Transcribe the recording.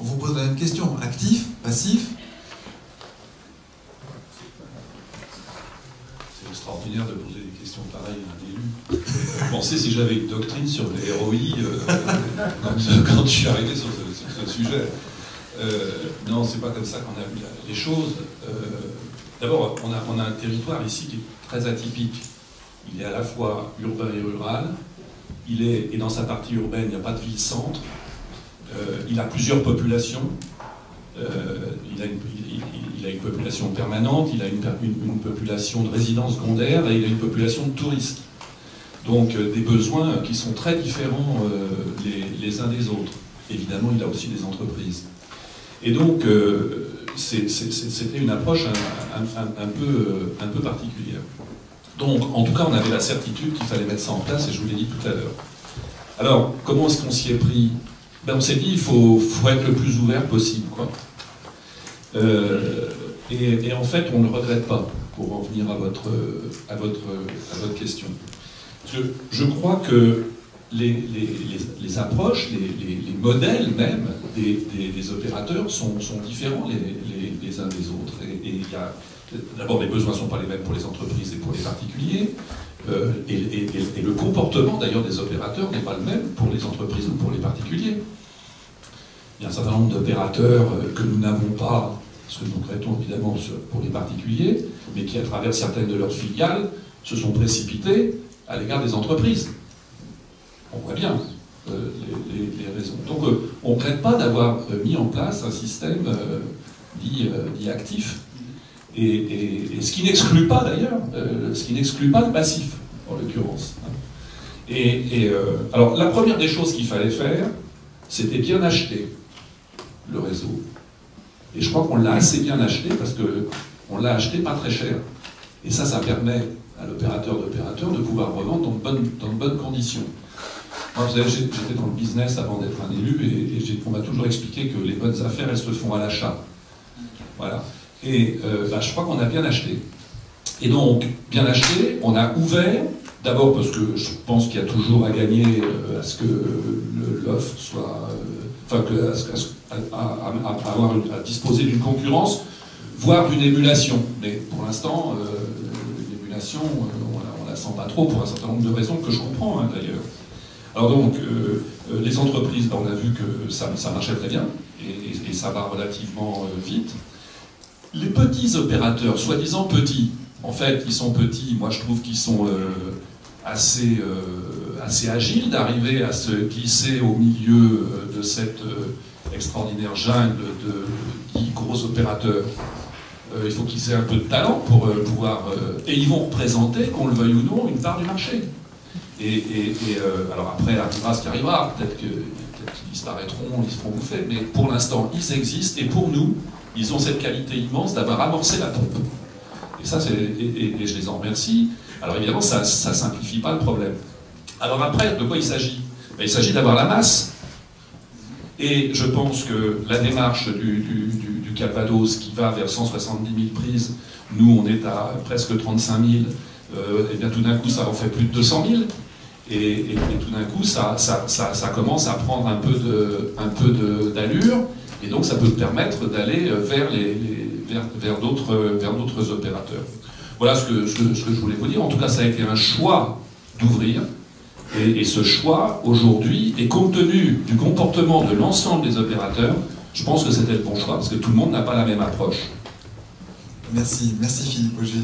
On vous pose la même question. Actif, passif? C'est extraordinaire de poser des questions pareilles à un élu. Pensez si j'avais une doctrine sur les ROI quand je suis arrivé sur ce sujet. Non, c'est pas comme ça qu'on a vu les choses. D'abord, on a un territoire ici qui est très atypique. Il est à la fois urbain et rural. Et dans sa partie urbaine, il n'y a pas de ville-centre. Il a plusieurs populations. Il a une population permanente, il a une population de résidents secondaires et il a une population de touristes. Donc des besoins qui sont très différents les uns des autres. Évidemment, il a aussi des entreprises. Et donc, c'était une approche un peu particulière. Donc, en tout cas, on avait la certitude qu'il fallait mettre ça en place, et je vous l'ai dit tout à l'heure. Alors, comment est-ce qu'on s'y est pris? Ben, on s'est dit, il faut être le plus ouvert possible, quoi. Et en fait, on ne le regrette pas, pour en venir à votre question. Je crois que les approches, les modèles même des opérateurs sont différents les uns des autres. Et d'abord, les besoins ne sont pas les mêmes pour les entreprises et pour les particuliers. Et le comportement d'ailleurs des opérateurs n'est pas le même pour les entreprises ou pour les particuliers. Il y a un certain nombre d'opérateurs que nous n'avons pas, ce que nous regrettons évidemment pour les particuliers, mais qui à travers certaines de leurs filiales se sont précipités à l'égard des entreprises. On voit bien les raisons. Donc on ne regrette pas d'avoir mis en place un système dit actif. Et ce qui n'exclut pas d'ailleurs, ce qui n'exclut pas le passif, en l'occurrence. Alors la première des choses qu'il fallait faire, c'était bien acheter le réseau. Et je crois qu'on l'a assez bien acheté parce qu'on l'a acheté pas très cher. Et ça permet à l'opérateur de pouvoir revendre dans de bonnes conditions. Moi, vous savez, j'étais dans le business avant d'être un élu et on m'a toujours expliqué que les bonnes affaires, elles se font à l'achat. Voilà. Et je crois qu'on a bien acheté. Et donc, bien acheté, on a ouvert, d'abord parce que je pense qu'il y a toujours à gagner à ce que l'offre soit... à disposer d'une concurrence, voire d'une émulation. Mais pour l'instant, l'émulation, on la sent pas trop pour un certain nombre de raisons que je comprends d'ailleurs. Alors donc, les entreprises, on a vu que ça marchait très bien, et ça va relativement vite. Les petits opérateurs, soi-disant petits, en fait, ils sont petits, moi je trouve qu'ils sont assez agiles d'arriver à se glisser au milieu de cette extraordinaire jungle de gros opérateurs. Il faut qu'ils aient un peu de talent pour pouvoir... et ils vont représenter, qu'on le veuille ou non, une part du marché. Alors après, arrivera ce qui arrivera, peut-être qu'ils disparaîtront, ils se feront bouffer, mais pour l'instant, ils existent, et pour nous, ils ont cette qualité immense d'avoir amorcé la pompe. Et ça, et je les en remercie. Alors évidemment, ça ne simplifie pas le problème. Alors après, de quoi il s'agit? Il s'agit d'avoir la masse. Et je pense que la démarche du Calvados, qui va vers 170 000 prises, nous on est à presque 35 000, et bien tout d'un coup ça en fait plus de 200 000. Et tout d'un coup, ça commence à prendre un peu d'allure, et donc ça peut permettre d'aller vers d'autres opérateurs. Voilà ce que je voulais vous dire. En tout cas, ça a été un choix d'ouvrir, et ce choix, aujourd'hui, et compte tenu du comportement de l'ensemble des opérateurs, je pense que c'était le bon choix, parce que tout le monde n'a pas la même approche. Merci Philippe Auger.